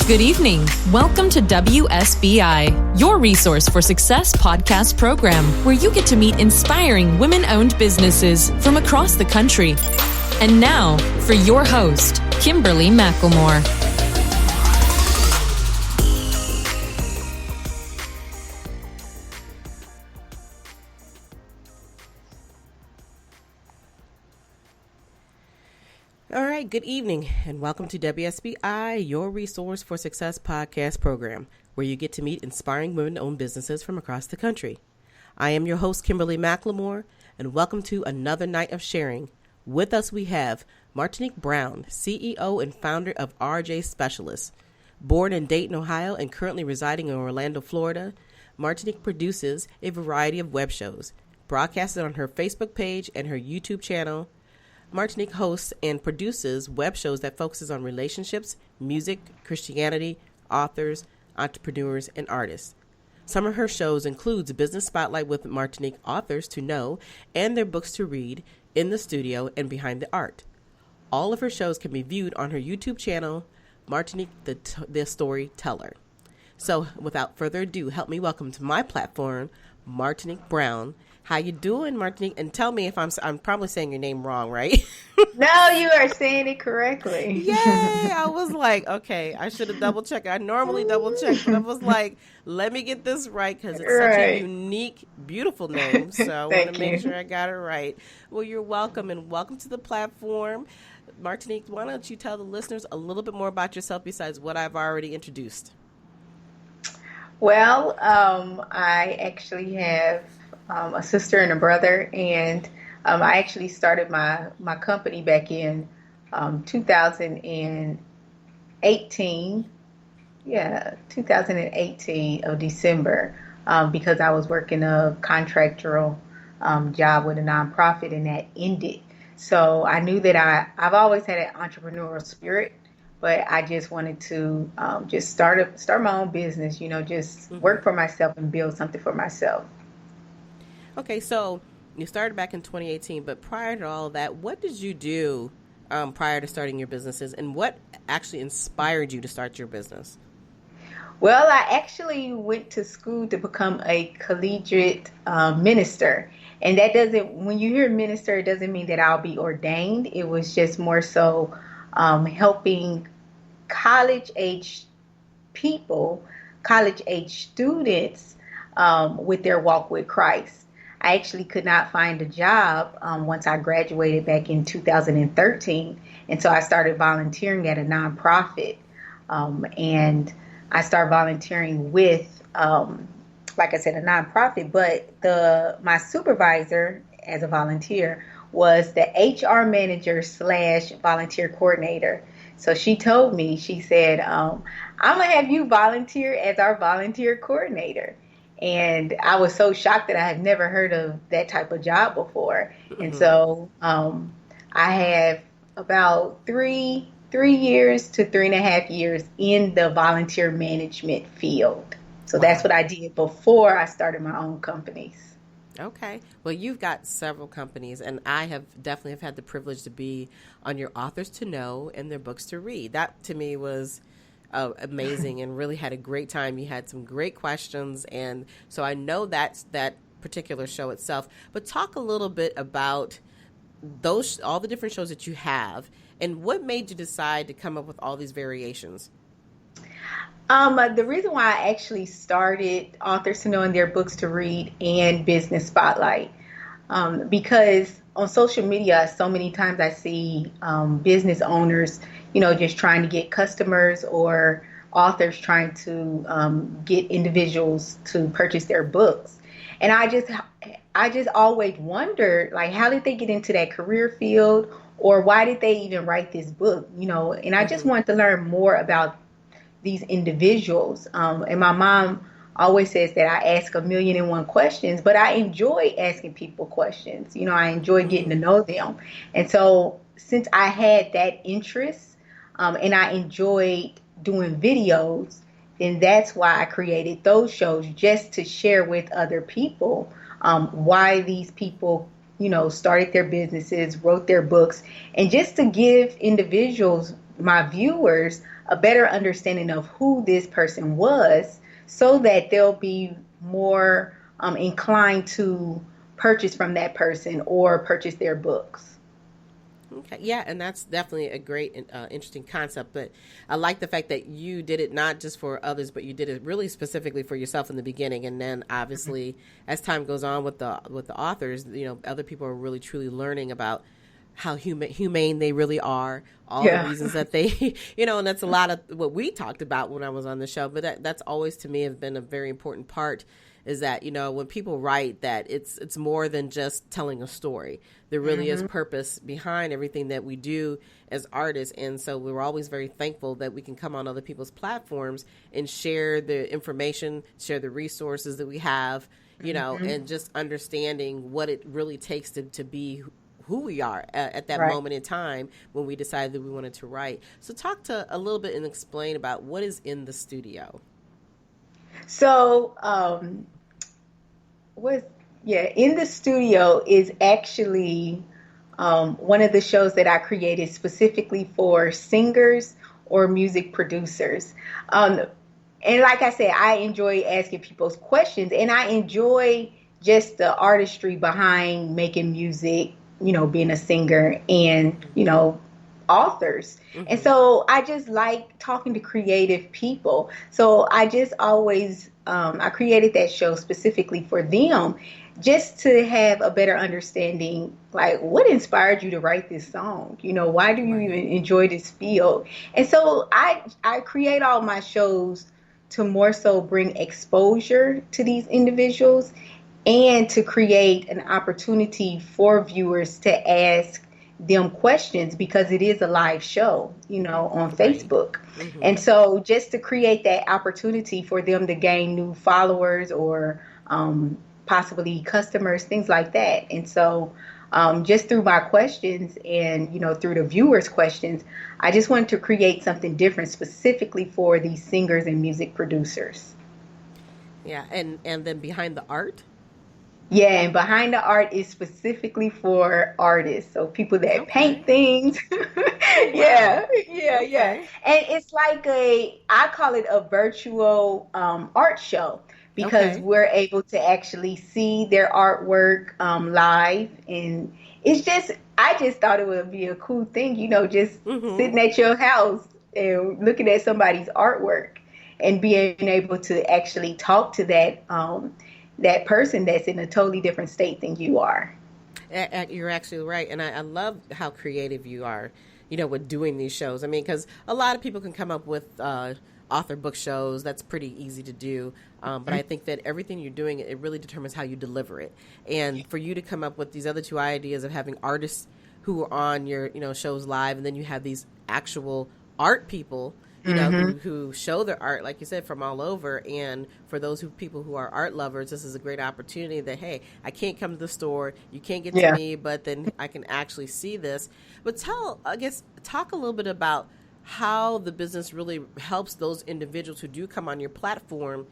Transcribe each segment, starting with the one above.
Good evening. Welcome to WSBI, your resource for success podcast program, where you get to meet inspiring women-owned businesses from across the country. And now, for your host, Kimberly McLemore. All right, good evening, and welcome to WSBI, your resource for success podcast program, where you get to meet inspiring women-owned businesses from across the country. I am your host, Kimberly McLemore, and welcome to another night of sharing. With us, we have Martinique Brown, CEO and founder of RJ Specialists. Born in Dayton, Ohio, and currently residing in Orlando, Florida, Martinique produces a variety of web shows, broadcasted on her Facebook page and her YouTube channel. Martinique hosts and produces web shows that focuses on relationships, music, Christianity, authors, entrepreneurs, and artists. Some of her shows includes Business Spotlight with Martinique authors to know and their books to read, In the Studio, and Behind the Art. All of her shows can be viewed on her YouTube channel, Martinique the Storyteller. So without further ado, help me welcome to my platform, Martinique Brown. How you doing, Martinique? And tell me if I'm probably saying your name wrong, right? No, you are saying it correctly. Yay! I was like, okay, I should have double checked. I normally double check, but I was like, let me get this right because it's such a unique, beautiful name. So I want to make sure I got it right. Well, you're welcome, and welcome to the platform. Martinique, why don't you tell the listeners a little bit more about yourself besides what I've already introduced? Well, I actually have a sister and a brother, and I actually started my company back in 2018. Yeah, 2018 of December, because I was working a contractual job with a nonprofit, and that ended. So I knew that I've always had an entrepreneurial spirit, but I just wanted to just start my own business, just work for myself and build something for myself. Okay, so you started back in 2018, but prior to all that, what did you do prior to starting your businesses, and what actually inspired you to start your business? Well, I actually went to school to become a collegiate minister. And that when you hear minister, it doesn't mean that I'll be ordained. It was just more so helping college-age people, college-age students with their walk with Christ. I actually could not find a job once I graduated back in 2013. And so I started volunteering at a nonprofit. And I started volunteering with, like I said, a nonprofit. But my supervisor as a volunteer was the HR manager / volunteer coordinator. So she told me, she said, I'm going to have you volunteer as our volunteer coordinator. And I was so shocked that I had never heard of that type of job before. Mm-hmm. And so I have about 3 years to 3.5 years in the volunteer management field. So That's what I did before I started my own companies. Okay. Well, you've got several companies, and I have definitely had the privilege to be on your authors to know and their books to read. That to me was amazing and really had a great time. You had some great questions, and so I know that's that particular show itself. But talk a little bit about all the different shows that you have, and what made you decide to come up with all these variations? The reason why I actually started Authors to Know and Their Books to Read and Business Spotlight, because on social media, so many times I see business owners, just trying to get customers, or authors trying to get individuals to purchase their books. And I just always wondered, like, how did they get into that career field, or why did they even write this book? And I just wanted to learn more about these individuals. And my mom always says that I ask 1,000,001 questions, but I enjoy asking people questions. I enjoy getting to know them. And so since I had that interest, and I enjoyed doing videos, then that's why I created those shows, just to share with other people why these people, started their businesses, wrote their books, and just to give individuals my viewers a better understanding of who this person was, so that they'll be more inclined to purchase from that person or purchase their books. Okay, yeah, and that's definitely a great, interesting concept. But I like the fact that you did it not just for others, but you did it really specifically for yourself in the beginning. And then, obviously, as time goes on with the authors, other people are really truly learning about how humane they really are, all the reasons that they, and that's a lot of what we talked about when I was on the show. But that's always, to me, has been a very important part. Is that, when people write, that it's more than just telling a story. There really is purpose behind everything that we do as artists. And so we're always very thankful that we can come on other people's platforms and share the information, share the resources that we have, and just understanding what it really takes to be who we are at that moment in time when we decided that we wanted to write. So talk to a little bit and explain about what is in the studio. So, in the studio is actually one of the shows that I created specifically for singers or music producers. And like I said, I enjoy asking people's questions, and I enjoy just the artistry behind making music, being a singer and, authors. And so I just like talking to creative people. So I just always, I created that show specifically for them, just to have a better understanding, like, what inspired you to write this song? Why do you even enjoy this field? And so I create all my shows to more so bring exposure to these individuals and to create an opportunity for viewers to ask them questions, because it is a live show, on Facebook. And so just to create that opportunity for them to gain new followers or possibly customers, things like that. And so just through my questions and, through the viewers' questions, I just wanted to create something different specifically for these singers and music producers. Yeah. And then behind the art? Yeah, and behind the art is specifically for artists, so people that paint things. Yeah. And it's like I call it a virtual art show, because we're able to actually see their artwork live, and I just thought it would be a cool thing, just sitting at your house and looking at somebody's artwork and being able to actually talk to that person that's in a totally different state than you are. You're actually right. And I love how creative you are, with doing these shows. I mean, because a lot of people can come up with author book shows. That's pretty easy to do. But I think that everything you're doing, it really determines how you deliver it. And for you to come up with these other two ideas of having artists who are on your, shows live, and then you have these actual art people, who show their art, like you said, from all over. And for those people who are art lovers, this is a great opportunity that, hey, I can't come to the store, you can't get to me, but then I can actually see this. But talk a little bit about how the business really helps those individuals who do come on your platform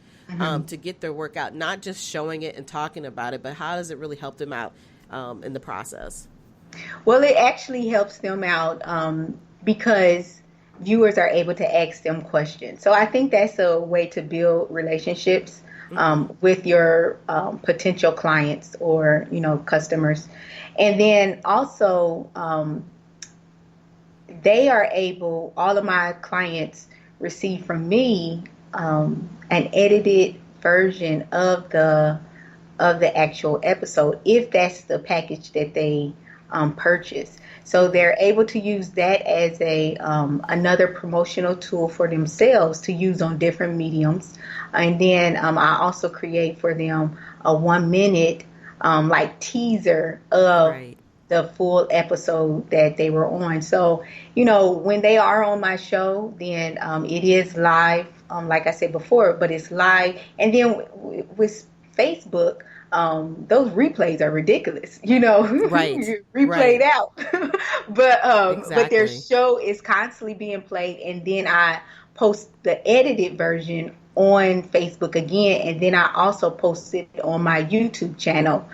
to get their work out, not just showing it and talking about it, but how does it really help them out in the process? Well, it actually helps them out because viewers are able to ask them questions. So I think that's a way to build relationships with your potential clients or, customers. And then also all of my clients receive from me an edited version of the actual episode, if that's the package that they purchase. So they're able to use that as another promotional tool for themselves to use on different mediums. And then I also create for them a 1 minute teaser of the full episode that they were on. So, when they are on my show, then it is live, like I said before, but it's live. And then with Facebook, those replays are ridiculous, replayed out. But their show is constantly being played, and then I post the edited version on Facebook again, and then I also post it on my YouTube channel,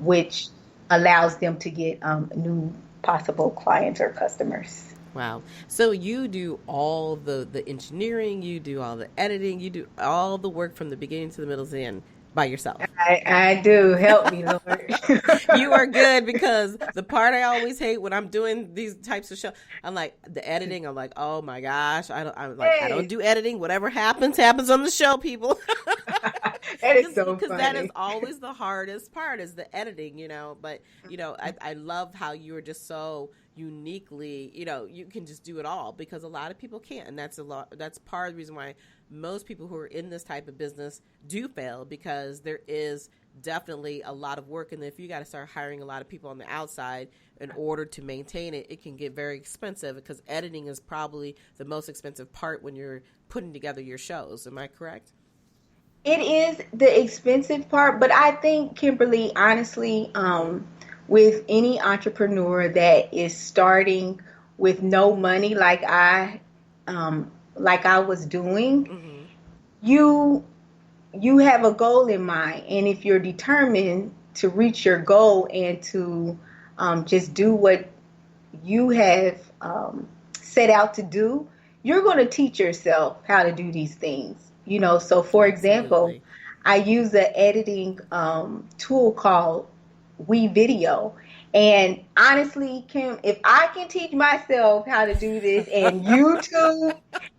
which allows them to get new possible clients or customers. Wow. So you do all the engineering, you do all the editing, you do all the work from the beginning to the middle to the end by yourself. I do. Help me, Lord. You are good, because the part I always hate when I'm doing these types of shows, I'm like the editing. I'm like, oh my gosh, I don't Hey, do editing. Whatever happens on the show, people. that is so Because that is funny. always the hardest part, is the editing, but I love how you are just so uniquely, you can just do it all, because a lot of people can't, and that's part of the reason why most people who are in this type of business do fail, because there is definitely a lot of work, and if you got to start hiring a lot of people on the outside in order to maintain it, it can get very expensive, because editing is probably the most expensive part when you're putting together your shows. Am I correct? It is the expensive part, but I think, Kimberly, honestly, with any entrepreneur that is starting with no money, like I was doing, Mm-hmm. you you have a goal in mind, and if you're determined to reach your goal and to just do what you have set out to do, you're going to teach yourself how to do these things. So for example, Absolutely. I use an editing tool called Video. And honestly, Kim, if I can teach myself how to do this and YouTube,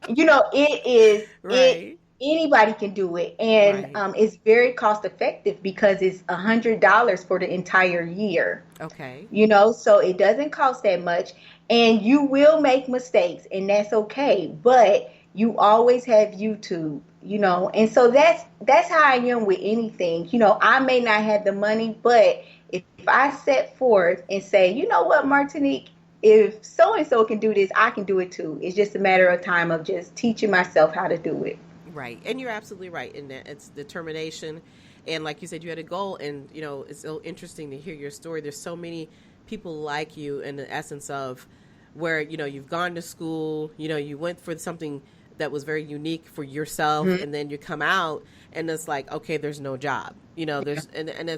it Right. anybody can do it. And Right. it's very cost effective because it's $100 for the entire year. Okay. So it doesn't cost that much, and you will make mistakes, and that's okay, but you always have YouTube. And so that's how I am with anything. I may not have the money, but if I set forth and say, you know what, Martinique, if so and so can do this, I can do it too. It's just a matter of time of just teaching myself how to do it. Right. And you're absolutely right in that it's determination. And like you said, you had a goal, and it's so interesting to hear your story. There's so many people like you, in the essence of where, you've gone to school, you went for something that was very unique for yourself, Mhm. and then you come out and it's like, okay, there's no job. And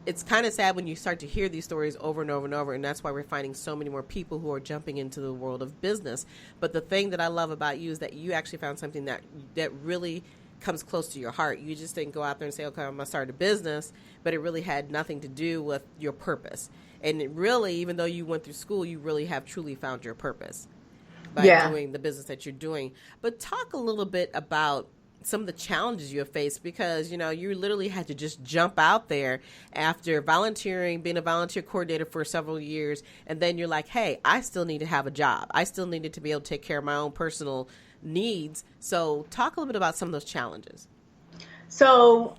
it's kind of sad when you start to hear these stories over and over and over, and that's why we're finding so many more people who are jumping into the world of business. But the thing that I love about you is that you actually found something that really comes close to your heart. You just didn't go out there and say, okay, I'm going to start a business, but it really had nothing to do with your purpose. And it really, even though you went through school, you really have truly found your purpose by Yeah. doing the business that you're doing. But talk a little bit about some of the challenges you have faced, because you literally had to just jump out there after volunteering, being a volunteer coordinator for several years, and then you're like, hey, I still need to have a job. I still needed to be able to take care of my own personal needs. So talk a little bit about some of those challenges. So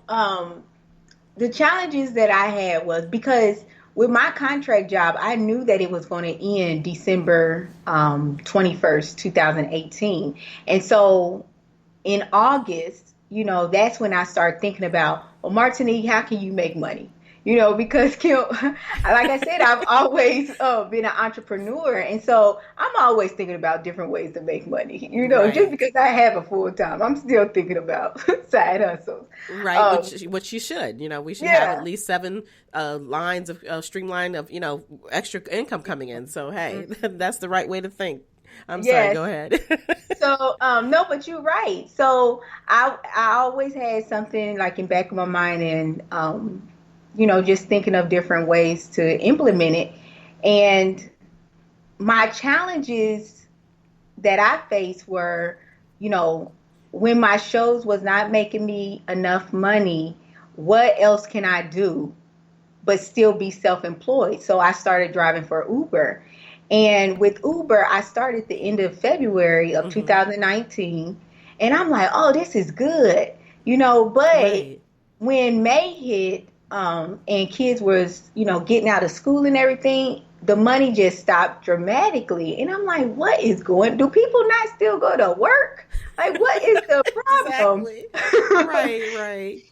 the challenges that I had was because with my contract job, I knew that it was going to end December 21st, 2018. And so in August, that's when I started thinking about, well, Martinique, how can you make money? Because Kim, like I said, I've always been an entrepreneur. And so I'm always thinking about different ways to make money. Just Right. because I have a full time, I'm still thinking about side hustles. Right, Um, which you should. We should have at yeah. least seven lines of streamline of extra income coming in. So hey, that's the right way to think. I'm sorry. Yes. Go ahead. So, no, but you're right. So I always had something like in back of my mind, and just thinking of different ways to implement it. And my challenges that I faced were, you know, when my shows was not making me enough money, what else can I do but still be self-employed? So I started driving for Uber. And with Uber, I started the end of February of Hmm. 2019. And I'm like, oh, this is good, but Right. when May hit, and kids was, getting out of school and everything, the money just stopped dramatically. And I'm like, do people not still go to work? Like, what is the problem? Exactly. Right. Right.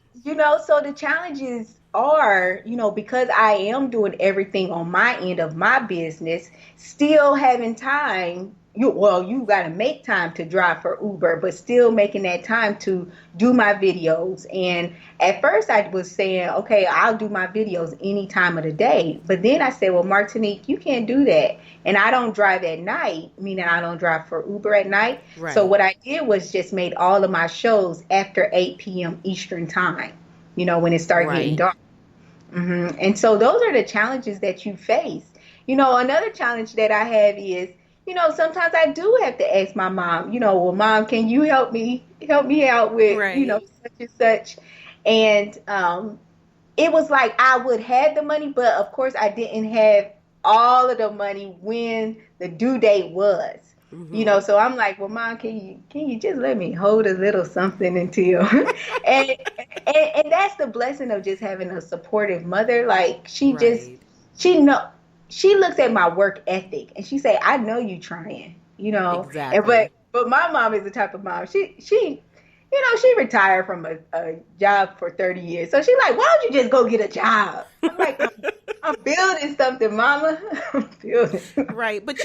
So the challenges are, because I am doing everything on my end of my business, still having time you got to make time to drive for Uber, but still making that time to do my videos. And at first I was saying, okay, I'll do my videos any time of the day. But then I said, well, Martinique, you can't do that. And I don't drive at night, meaning I don't drive for Uber at night. Right. So what I did was just made all of my shows after 8 p.m. Eastern time, when it started getting dark. And so those are the challenges that you face. Another challenge that I have is, sometimes I do have to ask my mom, well, Mom, can you help me out with, such and such. And it was like I would have the money, but of course I didn't have all of the money when the due date was. So I'm like, well, Mom, can you just let me hold a little something until, and that's the blessing of just having a supportive mother. Like she looks at my work ethic and she say, I know you trying, Exactly. And, but my mom is the type of mom, she retired from a job for 30 years. So she's like, why don't you just go get a job? I'm like, I'm building something, Mama. I'm building. Right. But,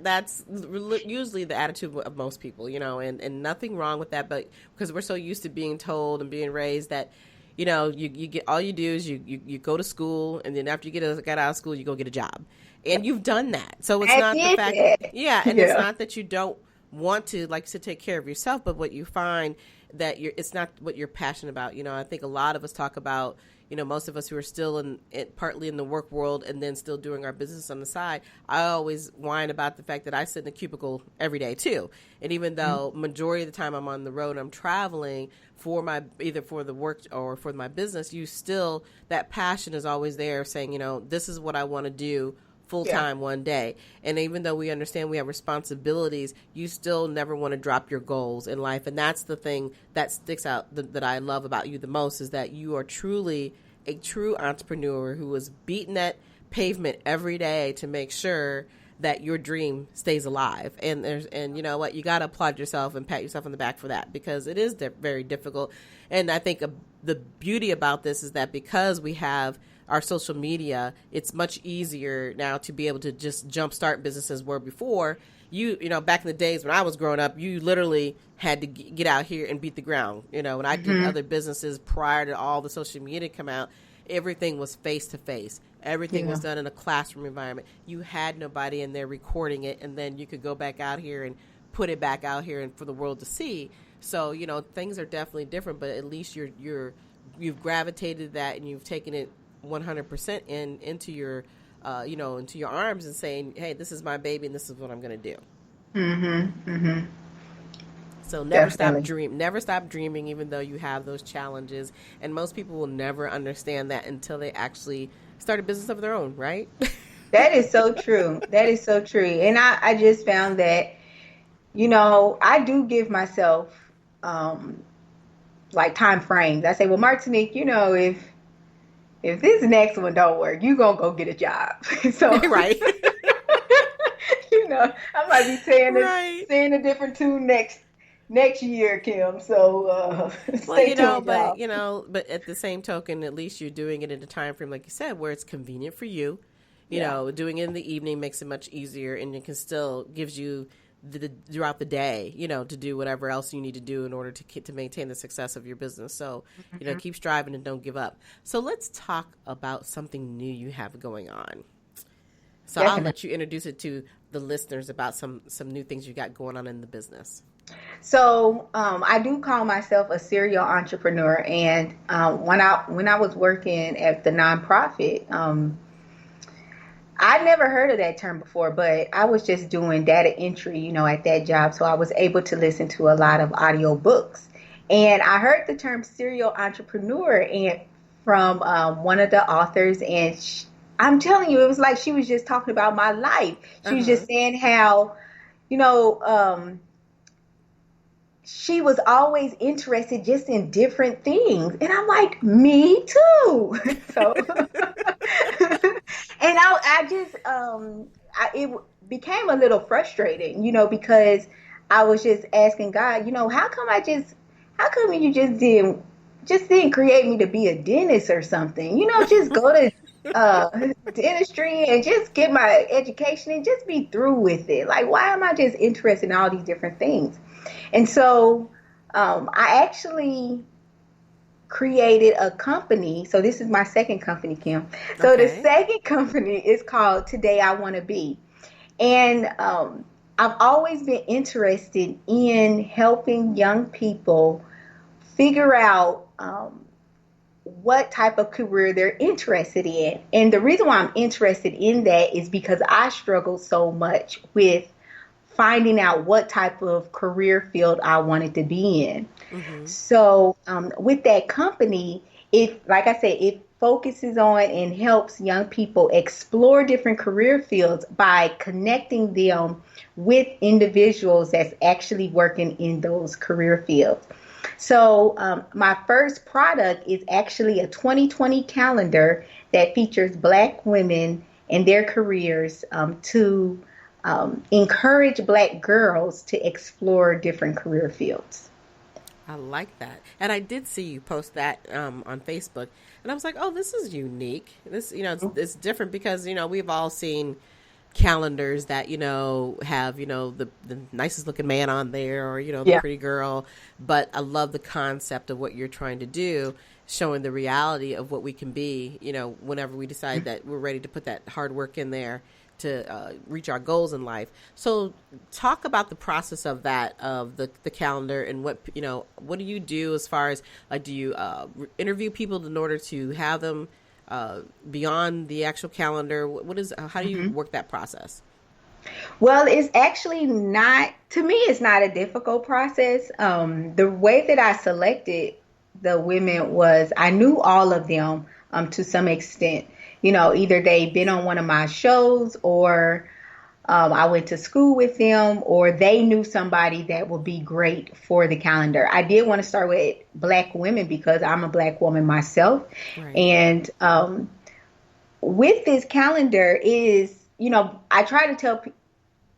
that's usually the attitude of most people, and nothing wrong with that. But because we're so used to being told and being raised that, you get, all you do is you go to school, and then after you get out of school, you go get a job. And you've done that. So it's not the fact. It's not that you don't want to, like you said, take care of yourself, but what you find that it's not what you're passionate about. I think a lot of us talk about, most of us who are still partly in the work world and then still doing our business on the side. I always whine about the fact that I sit in a cubicle every day too. And even though majority of the time I'm on the road, I'm traveling either for the work or for my business, that passion is always there saying, this is what I want to do full-time one day. And even though we understand we have responsibilities, you still never want to drop your goals in life. And that's the thing that sticks out that I love about you the most, is that you are truly a true entrepreneur who is beating that pavement every day to make sure that your dream stays alive. And you know what, you got to applaud yourself and pat yourself on the back for that, because it is very difficult. And I think the beauty about this is that because we have our social media, it's much easier now to be able to just jumpstart businesses, where before back in the days when I was growing up, you literally had to get out here and beat the ground. When I did other businesses prior to all the social media come out, everything was face to face. Everything was done in a classroom environment. You had nobody in there recording it, and then you could go back out here and put it back out here and for the world to see. So, things are definitely different, but at least you've gravitated that and you've taken it 100% into your into your arms and saying, hey, this is my baby and this is what I'm going to do. So never stop dreaming, even though you have those challenges. And most people will never understand that until they actually start a business of their own, right? That is so true. That is so true. And I just found that, I do give myself like time frames. I say, well, Martinique, if this next one don't work, you gonna go get a job. So right. I might be saying a different tune next year, Kim. So stay tuned. But at the same token, at least you're doing it in a time frame, like you said, where it's convenient for you. Doing it in the evening makes it much easier, and it can still gives you throughout the day, to do whatever else you need to do in order to maintain the success of your business. So, keep striving and don't give up. So let's talk about something new you have going on. So I'll let you introduce it to the listeners about some new things you got going on in the business. So I do call myself a serial entrepreneur. And when I was working at the nonprofit, I never heard of that term before, but I was just doing data entry, at that job. So I was able to listen to a lot of audio books. And I heard the term serial entrepreneur from one of the authors. And I'm telling you, it was like she was just talking about my life. She was just saying how, she was always interested just in different things. And I'm like, me too. So, and I just, it became a little frustrating, because I was just asking God, how come you just didn't create me to be a dentist or something? Just go to dentistry and just get my education and just be through with it. Like, why am I just interested in all these different things? And so I actually created a company. So this is my second company, Kim. So the Okay. second company is called Today I Want to Be. And I've always been interested in helping young people figure out what type of career they're interested in. And the reason why I'm interested in that is because I struggled so much with finding out what type of career field I wanted to be in. Mm-hmm. So with that company, like I said, it focuses on and helps young people explore different career fields by connecting them with individuals that's actually working in those career fields. So my first product is actually a 2020 calendar that features Black women and their careers to encourage Black girls to explore different career fields. I like that. And I did see you post that on Facebook. And I was like, oh, this is unique. This, it's different because, we've all seen calendars that, have, the nicest looking man on there or, the Yeah. pretty girl. But I love the concept of what you're trying to do, showing the reality of what we can be, whenever we decide that we're ready to put that hard work in there to reach our goals in life. So talk about the process of that, of the calendar, and what do you do as far as, like, do you interview people in order to have them beyond the actual calendar? How do you work that process? Well, it's actually not, to me, it's not a difficult process. The way that I selected the women was I knew all of them to some extent. Either they've been on one of my shows or I went to school with them or they knew somebody that would be great for the calendar. I did want to start with Black women because I'm a Black woman myself. Right. And with this calendar is, I try to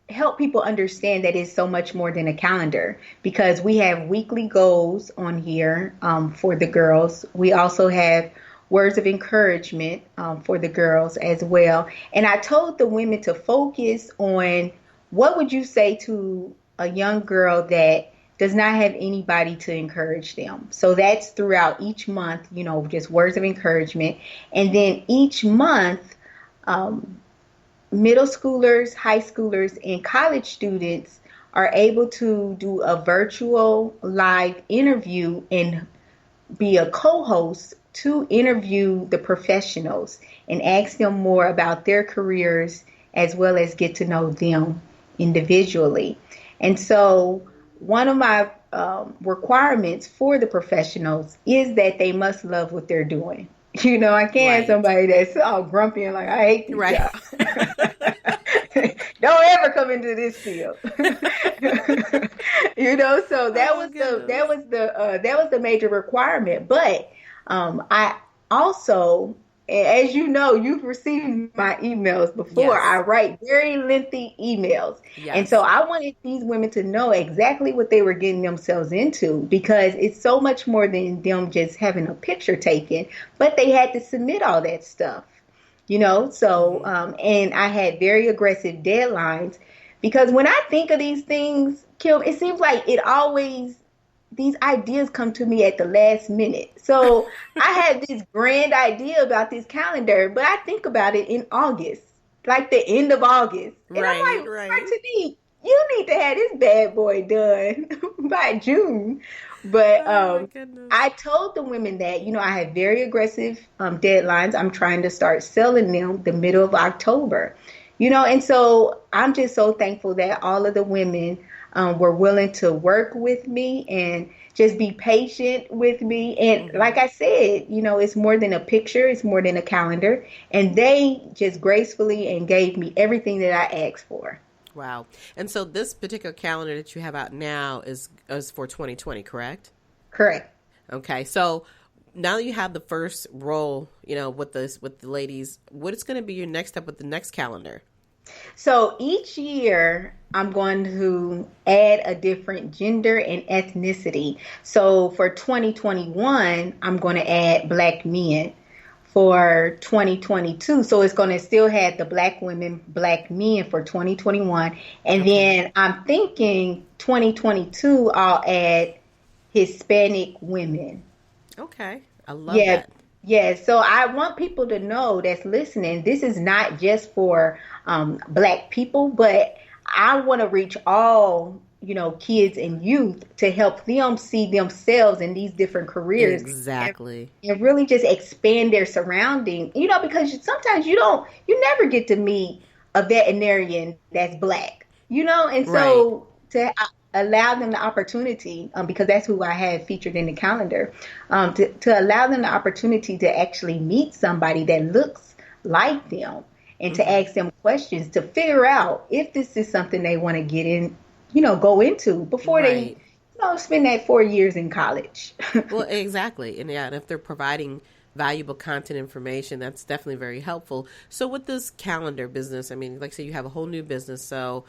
help people understand that it's so much more than a calendar because we have weekly goals on here for the girls. We also have words of encouragement for the girls as well. And I told the women to focus on what would you say to a young girl that does not have anybody to encourage them. So that's throughout each month, just words of encouragement. And then each month, middle schoolers, high schoolers, and college students are able to do a virtual live interview and be a co-host to interview the professionals and ask them more about their careers as well as get to know them individually. And so one of my requirements for the professionals is that they must love what they're doing. I can't have Right. somebody that's all grumpy and like, I hate this Right. job. Don't ever come into this field. So that Oh, was goodness. that was the major requirement. But I also, as you know, you've received my emails before. Yes. I write very lengthy emails. And so Yes. I wanted these women to know exactly what they were getting themselves into because it's so much more than them just having a picture taken, but they had to submit all that stuff. So and I had very aggressive deadlines because when I think of these things, Kim, it seems like these ideas come to me at the last minute. So I had this grand idea about this calendar, but I think about it in August, like the end of August. And I'm Right. like, Right. Martinique, you need to have this bad boy done by June. But Oh my goodness. I told the women that, I have very aggressive deadlines. I'm trying to start selling them the middle of October, and so I'm just so thankful that all of the women were willing to work with me and just be patient with me. And like I said, it's more than a picture, it's more than a calendar. And they just gracefully and gave me everything that I asked for. Wow. And so this particular calendar that you have out now is for 2020, correct? Correct. Okay. So now that you have the first role, with the ladies, what is going to be your next step with the next calendar? So each year I'm going to add a different gender and ethnicity. So for 2021, I'm going to add Black men. for 2022. So it's going to still have the Black women, Black men for 2021. And then I'm thinking 2022, I'll add Hispanic women. Okay. I love that. Yeah, so I want people to know that's listening, this is not just for Black people, but I want to reach all, kids and youth to help them see themselves in these different careers. Exactly. And really just expand their surrounding, because sometimes you never get to meet a veterinarian that's Black, and so to allow them the opportunity, because that's who I have featured in the calendar, to allow them the opportunity to actually meet somebody that looks like them and to ask them questions to figure out if this is something they want to get in, go into before they, spend that 4 years in college. Well, exactly. And if they're providing valuable content information, that's definitely very helpful. So with this calendar business, I mean, like I say, you have a whole new business. So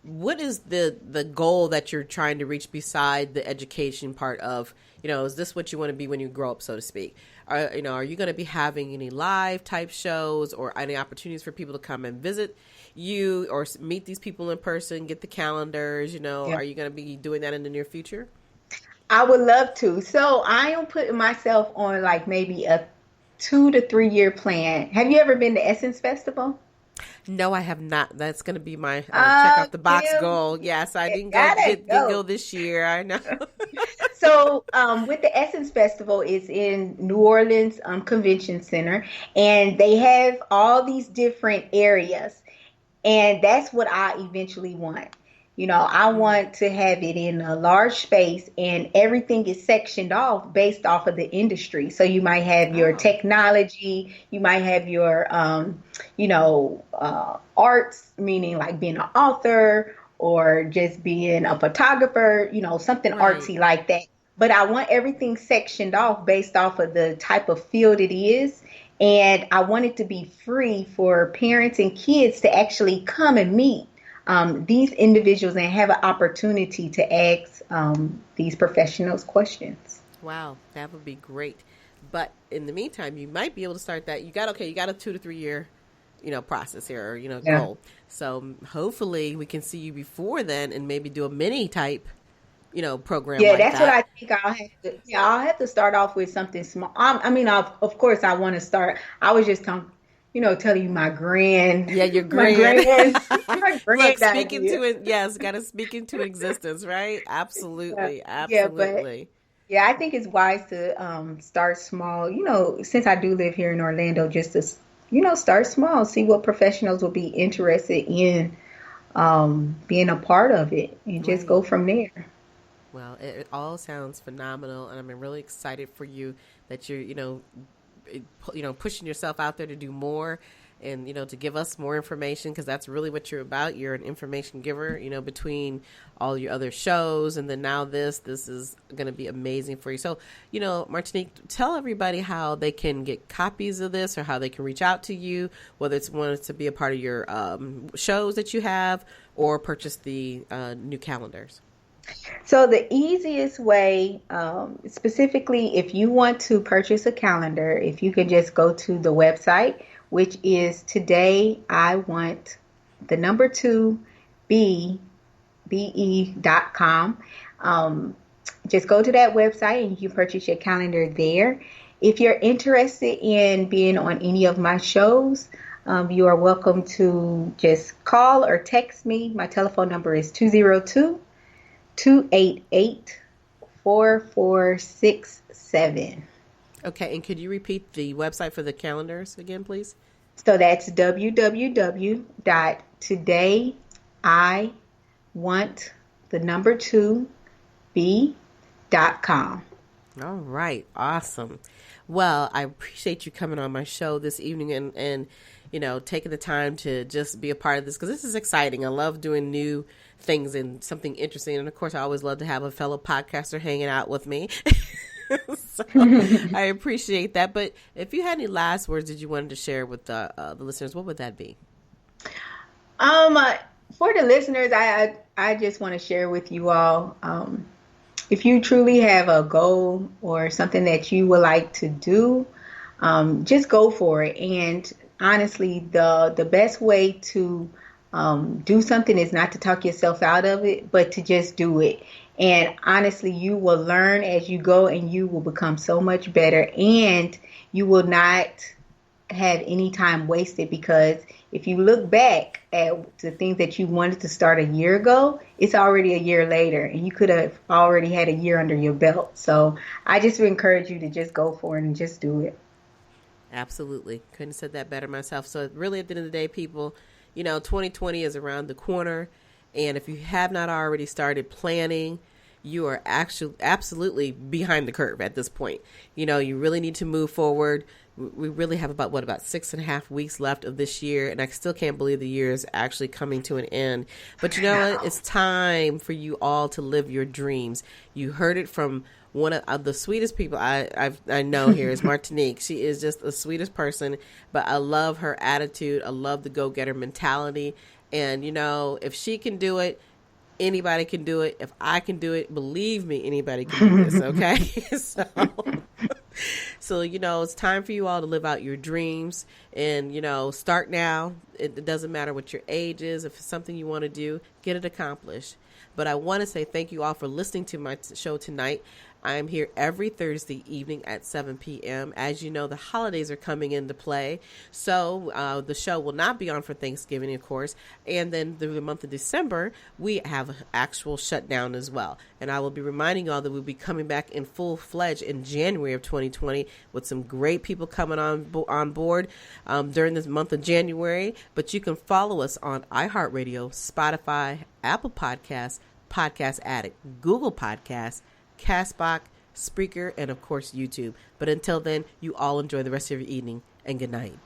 what is the goal that you're trying to reach beside the education part of, is this what you want to be when you grow up, so to speak? Are you going to be having any live type shows or any opportunities for people to come and visit you or meet these people in person, get the calendars, Are you going to be doing that in the near future? I would love to. So I am putting myself on like maybe a 2 to 3 year plan. Have you ever been to Essence Festival? No, I have not. That's going to be my check off the box goal. Yes, I didn't go this year. I know. So with the Essence Festival, it's in New Orleans Convention Center, and they have all these different areas, and that's what I eventually want. I want to have it in a large space and everything is sectioned off based off of the industry. So you might have your technology, you might have your, arts, meaning like being an author or just being a photographer, something artsy like that. But I want everything sectioned off based off of the type of field it is. And I want it to be free for parents and kids to actually come and meet these individuals and have an opportunity to ask these professionals questions. Wow, that would be great. But in the meantime, you might be able to start that. You got a 2 to 3 year, process here, or, goal. So hopefully we can see you before then and maybe do a mini type, program. Yeah, like that's that. what I think I'll have to. Yeah, I'll have to start off with something small. Of course, I want to start. I was just telling you my grand. Yeah, your grand. My grand. Look, speaking to it. Yes, got to speak into existence, right? Absolutely, absolutely. Yeah, I think it's wise to start small. Since I do live here in Orlando, just to start small, see what professionals will be interested in being a part of it, and just go from there. Well, it all sounds phenomenal, and I'm really excited for you that you're, pushing yourself out there to do more and, to give us more information, because that's really what you're about. You're an information giver, between all your other shows and then now this is going to be amazing for you. So, Martinique, tell everybody how they can get copies of this or how they can reach out to you, whether it's wanted to be a part of your shows that you have or purchase the new calendars. So the easiest way, specifically if you want to purchase a calendar, if you could just go to the website, which is todayIwant2be.com. Just go to that website and you can purchase your calendar there. If you're interested in being on any of my shows, you are welcome to just call or text me. My telephone number is 202-288-4467. Okay, and could you repeat the website for the calendars again, please? So that's www.todayIwant2be.com. All right, awesome. Well, I appreciate you coming on my show this evening and taking the time to just be a part of this, because this is exciting. I love doing new things and something interesting. And of course, I always love to have a fellow podcaster hanging out with me. So I appreciate that. But if you had any last words that you wanted to share with the listeners, what would that be? For the listeners, I just want to share with you all, if you truly have a goal or something that you would like to do, just go for it. And honestly, the best way to do something is not to talk yourself out of it, but to just do it. And honestly, you will learn as you go, and you will become so much better, and you will not have any time wasted, because if you look back at the things that you wanted to start a year ago, it's already a year later, and you could have already had a year under your belt. So I just would encourage you to just go for it and just do it. Absolutely. Couldn't have said that better myself. So really, at the end of the day, people, 2020 is around the corner. And if you have not already started planning, you are actually absolutely behind the curve at this point. You really need to move forward. We really have about 6.5 weeks left of this year. And I still can't believe the year is actually coming to an end. But you know what? It's time for you all to live your dreams. You heard it from one of the sweetest people I know here is Martinique. She is just the sweetest person, but I love her attitude. I love the go-getter mentality. And, if she can do it, anybody can do it. If I can do it, believe me, anybody can do this, okay? So, it's time for you all to live out your dreams and, start now. It doesn't matter what your age is. If it's something you want to do, get it accomplished. But I want to say thank you all for listening to my show tonight. I am here every Thursday evening at 7 p.m. As you know, the holidays are coming into play. So the show will not be on for Thanksgiving, of course. And then through the month of December, we have an actual shutdown as well. And I will be reminding you all that we'll be coming back in full-fledged in January of 2020 with some great people coming on board during this month of January. But you can follow us on iHeartRadio, Spotify, Apple Podcasts, Podcast Addict, Google Podcasts, Castbox, Spreaker, and of course YouTube. But until then, you all enjoy the rest of your evening, and good night.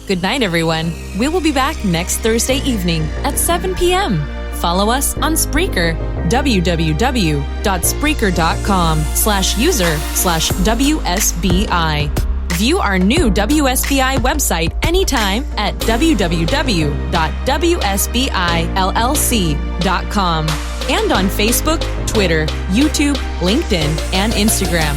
Good night, everyone. We will be back next Thursday evening at 7 p.m. Follow us on Spreaker, www.spreaker.com/user/WSBI. View our new WSBI website anytime at www.wsbillc.com and on Facebook, Twitter, YouTube, LinkedIn, and Instagram.